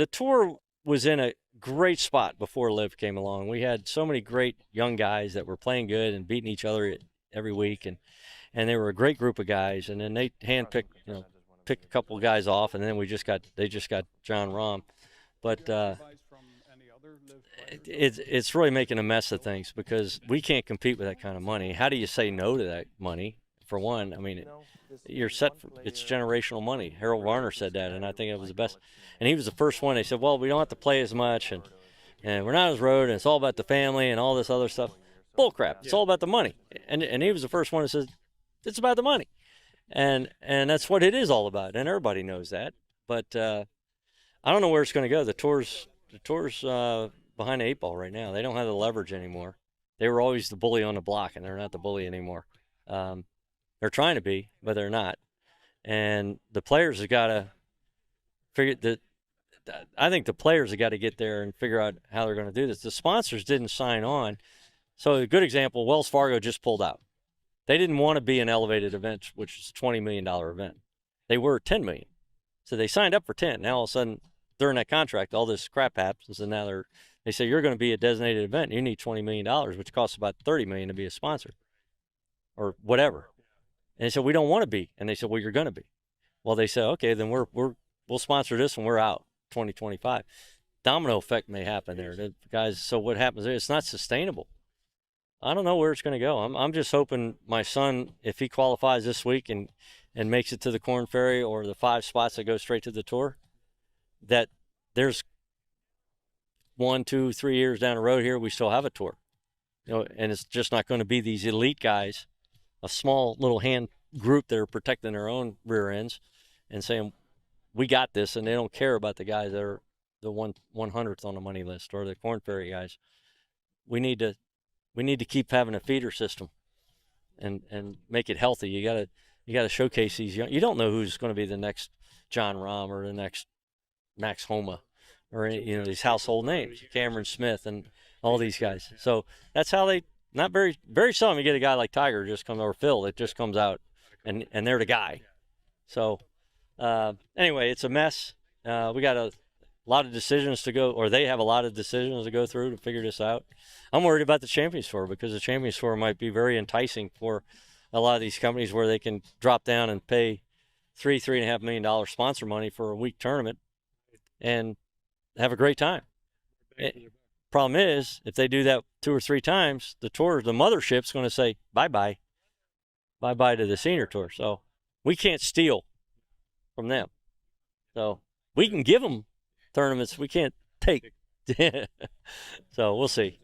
the tour was in a great spot before LIV came along. We had so many great young guys that were playing good and beating each other every week, and they were a great group of guys. And then they handpicked, picked a couple of guys off, and then they just got John Rahm. But it's really making a mess of things because we can't compete with that kind of money. How do you say no to that money? For one, I mean, you're set for, it's generational money. Harold Varner said that, and I think it was the best. And he was the first one. They said, well, we don't have to play as much, and we're not as road, and it's all about the family and all this other stuff. Bull crap. It's all about the money. And he was the first one that said, it's about the money. And that's what it is all about, and everybody knows that. But I don't know where it's going to go. The tour's behind the eight ball right now. They don't have the leverage anymore. They were always the bully on the block, and they're not the bully anymore. They're trying to be, but they're not. And the players have got to figure that. I think the players have got to get there and figure out how they're going to do this. The sponsors didn't sign on. So a good example, Wells Fargo just pulled out. They didn't want to be an elevated event, which is a $20 million event. They were $10 million. So they signed up for 10. Now all of a sudden, during that contract, all this crap happens, and now they say you're going to be a designated event. You need $20 million, which costs about $30 million to be a sponsor or whatever. And they said, we don't want to be. And they said, well, you're going to be. Well, they said, okay, then we'll sponsor this and we're out 2025. Domino effect may happen there. The guys, so what happens there, it's not sustainable. I don't know where it's going to go. I'm just hoping my son, if he qualifies this week and makes it to the Corn Ferry or the 5 spots that go straight to the tour, that there's 1, 2, 3 years down the road here, we still have a tour. And it's just not going to be these elite guys, a small little hand group that are protecting their own rear ends and saying, we got this, and they don't care about the guys that are the 100th on the money list or the Corn Ferry guys. We need to keep having a feeder system and make it healthy. You gotta showcase these young. You don't know who's going to be the next John Rahm or the next Max Homa or these household names, Cameron Smith and all these guys. So that's how they. Not very seldom you get a guy like Tiger just comes or Phil that just comes out and they're the guy. So anyway, it's a mess. We got a lot of decisions to go, or they have a lot of decisions to go through to figure this out. I'm worried about the Champions Tour because the Champions Tour might be very enticing for a lot of these companies where they can drop down and pay $3.5 million sponsor money for a week tournament and have a great time. Problem is, if they do that 2 or 3 times, the mothership's going to say bye-bye to the senior tour. So we can't steal from them. So we can give them tournaments. We can't take. So we'll see.